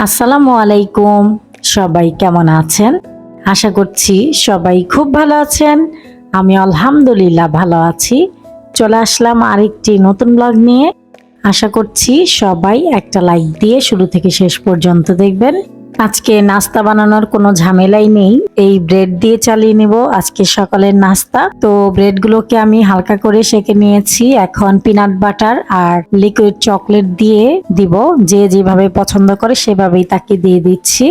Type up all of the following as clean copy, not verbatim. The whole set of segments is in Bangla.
আসসালামু আলাইকুম। সবাই কেমন আছেন? আশা করছি সবাই খুব ভালো আছেন। আমি আলহামদুলিল্লাহ ভালো আছি। চলে আসলাম আরেকটি নতুন ব্লগ নিয়ে। আশা করছি সবাই একটা লাইক দিয়ে শুরু থেকে শেষ পর্যন্ত দেখবেন। আজকে নাস্তা বানানোর কোনো ঝামেলাই নেই, এই ব্রেড দিয়ে চালিয়ে নেব আজকে সকালের নাস্তা। তো ব্রেডগুলোকে আমি হালকা করে সেঁকে নিয়েছি। এখন পিনাট বাটার আর লিকুইড চকলেট দিয়ে দিব, যে যেভাবে পছন্দ করে সেভাবেই তাকে দিয়ে দিচ্ছি।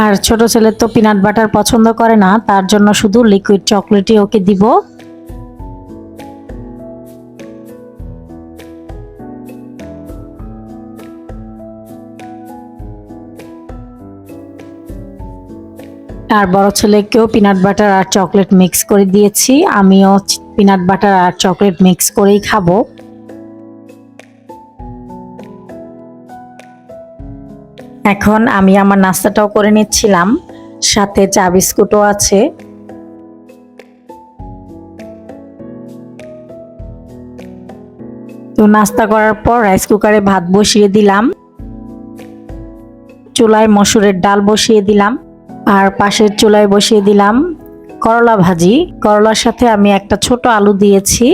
আর ছোট ছেলে তো পিনাট বাটার পছন্দ করে না, তার জন্য শুধু লিকুইড চকলেটই ওকে দিব। আর বড় ছেলেকেও পিনাট বাটার আর চকলেট মিক্স করে দিয়েছি। আমিও পিনাট বাটার আর চকলেট মিক্স করেই খাবো। এখন আমি আমার নাস্তাটাও করে নিচ্ছিলাম, সাথে চা বিস্কুটও আছে। তো নাস্তা করার পর রাইস কুকারে ভাত বসিয়ে দিলাম, চুলায় মসুরের ডাল বসিয়ে দিলাম, আর পাশের চুলায় বসিয়ে দিলাম করলা ভাজি। করলার সাথে আমি একটা ছোট আলু দিয়েছি,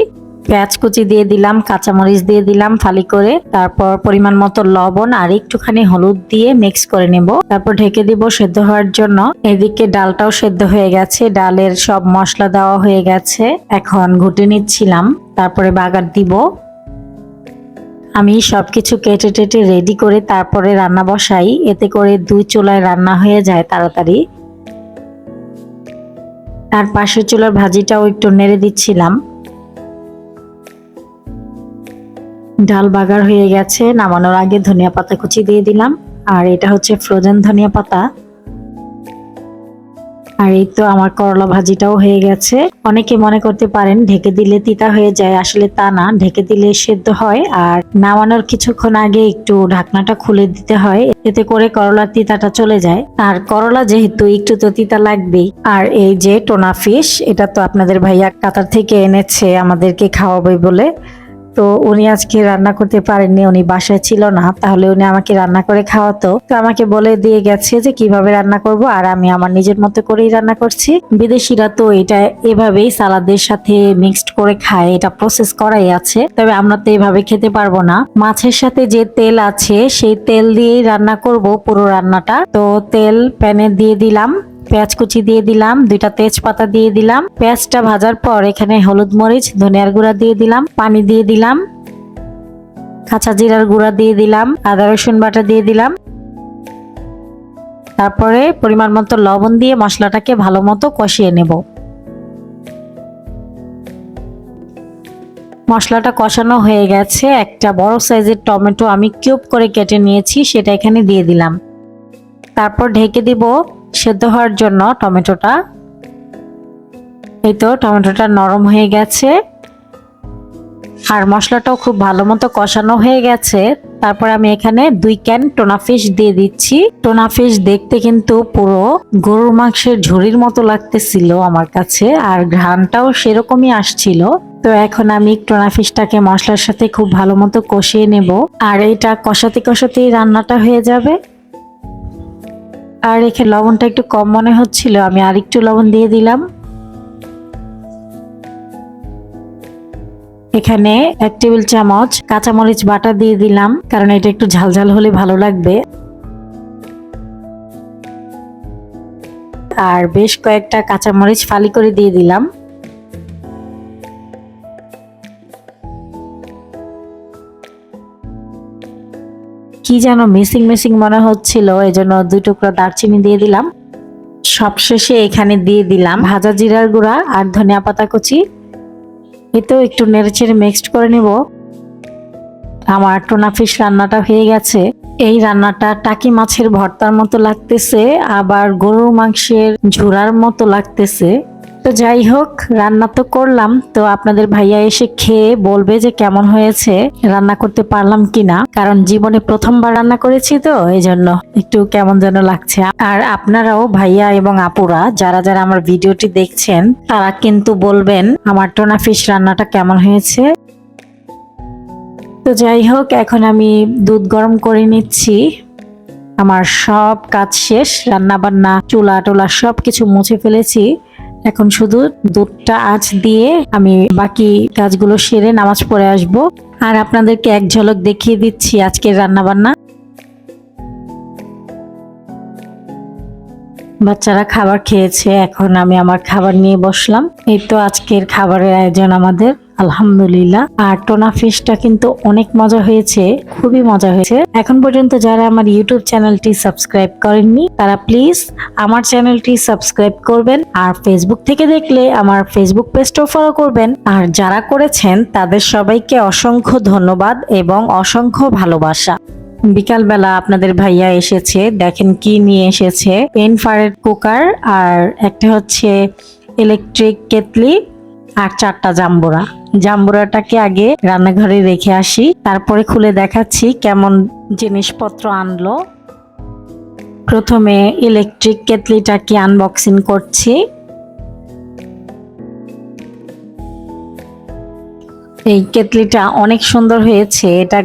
পেঁয়াজ কুচি দিয়ে দিলাম, কাঁচামরিচ দিয়ে দিলাম ফালি করে, তারপর পরিমাণ মতো লবণ আর একটুখানি হলুদ দিয়ে মিক্স করে নেব। তারপর ঢেকে দিব সেদ্ধ হওয়ার জন্য। এদিকে ডালটাও সেদ্ধ হয়ে গেছে, ডালের সব মশলা দেওয়া হয়ে গেছে। এখন ঘুটে নিচ্ছিলাম, তারপরে বাগার দিব। আমি সবকিছু কেটে টেটে রেডি করে তারপরে রান্না বসাই, এতে করে দুই চুলায় রান্না হয়ে যায় তাড়াতাড়ি। আর পাশের চুলার ভাজিটাও একটু নেড়ে দিচ্ছিলাম। ডাল বাগার হয়ে গেছে, নামানোর আগে ধনিয়া পাতা কুচি দিয়ে দিলাম। আর এটা হচ্ছে ফ্রোজেন ধনিয়া পাতা। আর এই তো আমার করলা ভাজিটাও হয়ে গেছে। অনেকে মনে করতে পারেন ঢেকে দিলে তিতা হয়ে যায়, আসলে তা না, ঢেকে দিলে সেদ্ধ হয়। আর নামানোর কিছুক্ষণ আগে একটু ঢাকনাটা খুলে দিতে হয়, এতে করে করলার তিতাটা চলে যায়। আর করলা যেহেতু একটু তো তিতা লাগবেই। আর এই যে টোনা ফিশ, এটা তো আপনাদের ভাইয়া কাতার থেকে এনেছে আমাদেরকে খাওয়াবে বলে। তো উনি আজকে রান্না করতে পারেননি, উনি বাসায় ছিল না, তাহলে উনি আমাকে রান্না করে খাওয়াতো। তো আমাকে বলে দিয়ে গেছে যে কিভাবে রান্না করব, আর আমি আমার নিজের মতো করেই রান্না করছি। বিদেশিরা তো এটা এভাবেই সালাদের সাথে মিক্সড করে খায়, এটা প্রসেস করাই আছে, তবে আমরা তো এভাবে খেতে পারবো না। মাছের সাথে যে তেল আছে সেই তেল দিয়েই রান্না করব পুরো রান্নাটা। তো তেল প্যানে দিয়ে দিলাম, পেঁয়াজ কুচি দিয়ে দিলাম, দুইটা তেজপাতা দিয়ে দিলাম। পেঁয়াজটা ভাজার পর এখানে হলুদ মরিচ ধনিয়ার গুঁড়া দিয়ে দিলাম, পানি দিয়ে দিলাম, কাঁচা জিরার গুঁড়া দিয়ে দিলাম, আদা রসুন বাটা দিয়ে দিলাম। তারপরে পরিমাণ মতো লবণ দিয়ে মশলাটাকে ভালো মতো কষিয়ে নেব। মশলাটা কষানো হয়ে গেছে। একটা বড় সাইজের টমেটো আমি কিউব করে কেটে নিয়েছি, সেটা এখানে দিয়ে দিলাম। তারপর ঢেকে দিব সেদ্ধ হওয়ার জন্য টমেটোটা। এই তো টমেটোটা নরম হয়ে গেছে আর মশলাটাও খুব ভালো মতো কষানো হয়ে গেছে। তারপর আমি এখানে 2 ক্যান টোনা ফিশ দিয়ে দিচ্ছি। টোনা ফিশ দেখতে কিন্তু পুরো গরুর মাংসের ঝুড়ির মতো লাগতেছিল আমার কাছে, আর ঘ্রাণটাও সেরকমই আসছিল। তো এখন আমি টোনা ফিশটাকে মশলার সাথে খুব ভালো মতো কষিয়ে নেব, আর এটা কষাতে কষাতেই রান্নাটা হয়ে যাবে। আর এখানে লবণটা একটু কম মনে হচ্ছিল, আমি আর একটু লবণ দিয়ে দিলাম। এখানে 1 টেবিল চামচ কাঁচামরিচ বাটা দিয়ে দিলাম, কারণ এটা একটু ঝালঝাল হলে ভালো লাগবে। আর বেশ কয়েকটা কাঁচামরিচ ফালি করে দিয়ে দিলাম। কি যেন মিসিং মিসিং মনে হচ্ছিল, এজন্য 2 টুকরা দারচিনি দিয়ে দিলাম। সবশেষে এখানে দিয়ে দিলাম ভাজা জিরার গুঁড়া আর ধনিয়া পাতা কুচি। এতেও একটু নেড়েচেড়ে মিক্সড করে নেব। আমার টোনা ফিশ রান্নাটা হয়ে গেছে। এই রান্নাটা টাকি মাছের ভর্তার মতো লাগতেছে, আবার গরুর মাংসের ঝুরার মতো লাগতেছে। তো যাই হোক, রান্না তো করলাম, তো আপনাদের ভাইয়া এসে খেয়ে বলবে যে কেমন হয়েছে, রান্না করতে পারলাম কিনা। কারণ জীবনে প্রথমবার রান্না করেছি, তো এই জন্য একটু কেমন যেন লাগছে। আর আপনারাও ভাইয়া এবং আপুরা যারা যারা আমার ভিডিওটি দেখছেন, তারা কিন্তু বলবেন আমার টোনা ফিশ রান্নাটা কেমন হয়েছে। তো তো যাই হোক, এখন আমি দুধ গরম করে নিচ্ছি। আমার সব কাজ শেষ, রান্না বান্না চুলা টোলা সবকিছু মুছে ফেলেছি। এখন শুধু দুধটা আঁচ দিয়ে আমি বাকি কাজগুলো সেরে নামাজ পড়ে আসব। আর আপনাদেরকে এক ঝলক দেখিয়ে দিচ্ছি আজকের রান্না বান্না। বাচ্চারা খাবার খেয়েছে, এখন আমি আমার খাবার নিয়ে বসলাম। এই তো আজকের খাবারের আয়োজন আমাদের, আলহামদুলিল্লাহ। আর টোনা ফিশটা কিন্তু অনেক মজা হয়েছে, খুবই মজা হয়েছে। এখন পর্যন্ত যারা আমার ইউটিউব চ্যানেলটি সাবস্ক্রাইব করেননি তারা প্লিজ আমার চ্যানেলটি সাবস্ক্রাইব করবেন, আর ফেসবুক থেকে দেখলে আমার ফেসবুক পেজটাও ফলো করবেন। আর যারা করেছেন তাদের সবাইকে অসংখ্য ধন্যবাদ এবং অসংখ্য ভালোবাসা। বিকালবেলা আপনাদের ভাইয়া এসেছে, দেখেন কি নিয়ে এসেছে, ইনফ্রারেড কুকার আর একটা হচ্ছে ইলেকট্রিক কেটলি আর 4টা জাম্বুরা। জাম্বুরাটাকে আগে রান্নাঘরে রেখে আসি, তারপরে খুলে দেখাচ্ছি কেমন জিনিসপত্র আনলো। প্রথমে ইলেকট্রিক কেটলিটাকে আনবক্সিং করছি। এই কেটলিটা অনেক সুন্দর হয়েছে, এটা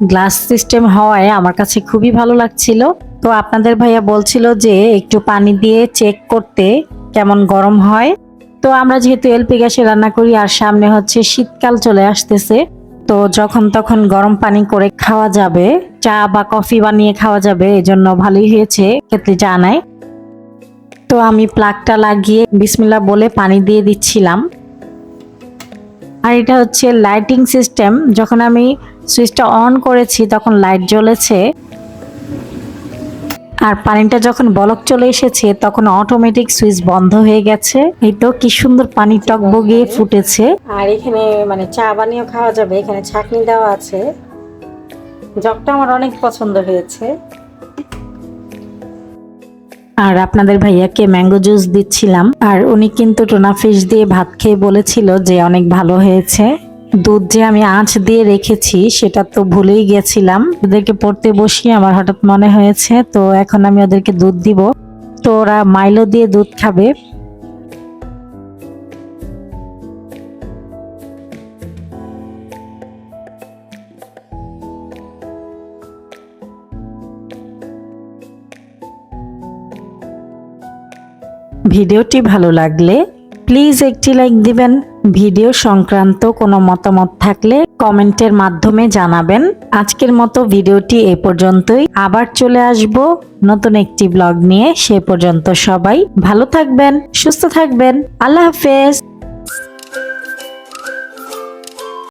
গ্লাস সিস্টেম হওয়ায় আমার কাছে খুবই ভালো লাগছিল। তো আপনাদের ভাইয়া বলছিল যে একটু পানি দিয়ে চেক করতে কেমন গরম হয়। তো আমরা যেহেতু এলপি গ্যাসে রান্না করি আর সামনে হচ্ছে শীতকাল চলে আসতেছে, তো যখন তখন গরম পানি করে খাওয়া যাবে, চা বা কফি বানিয়ে খাওয়া যাবে, এজন্য ভালোই হয়েছে কেটলিটা আনায়। তো আমি প্লাগটা লাগিয়ে বিসমিল্লাহ বলে পানি দিয়ে দিচ্ছিলাম। আর এটা হচ্ছে লাইটিং সিস্টেম, যখন আমি সুইচটা অন করেছি তখন লাইট জ্বলেছে, আর পানিটা যখন বলক চলে এসেছে তখন অটোমেটিক সুইচ বন্ধ হয়ে গেছে। এই তো কি সুন্দর পানি টকবগিয়ে ফুটেছে। আর এখানে মানে চা বানিয়েও খাওয়া যাবে, এখানে ছাঁকনি দেওয়া আছে। জগটা আমার অনেক পছন্দ হয়েছে। আর আপনাদের ভাইয়াকে ম্যাঙ্গো জুস দিচ্ছিলাম, আর উনি কিন্তু টোনা ফিশ দিয়ে ভাত খেয়ে বলেছিল যে অনেক ভালো হয়েছে। দুধ যে আমি আঁচ দিয়ে রেখেছি সেটা তো ভুলেই গেছিলাম, ওদেরকে পড়তে বসিয়ে আমার হঠাৎ মনে হয়েছে, তো এখন আমি ওদেরকে দুধ দিব। তো ওরা মাইলো দিয়ে দুধ খাবে। ভিডিওটি ভালো লাগলে প্লিজ একটি লাইক দিবেন। ভিডিও সংক্রান্ত কোনো মতামত থাকলে কমেন্টের মাধ্যমে জানাবেন। আজকের মতো ভিডিওটি এ পর্যন্তই, আবার চলে আসব নতুন একটি ব্লগ নিয়ে। সে পর্যন্ত সবাই ভালো থাকবেন, সুস্থ থাকবেন। আল্লাহ হাফেজ।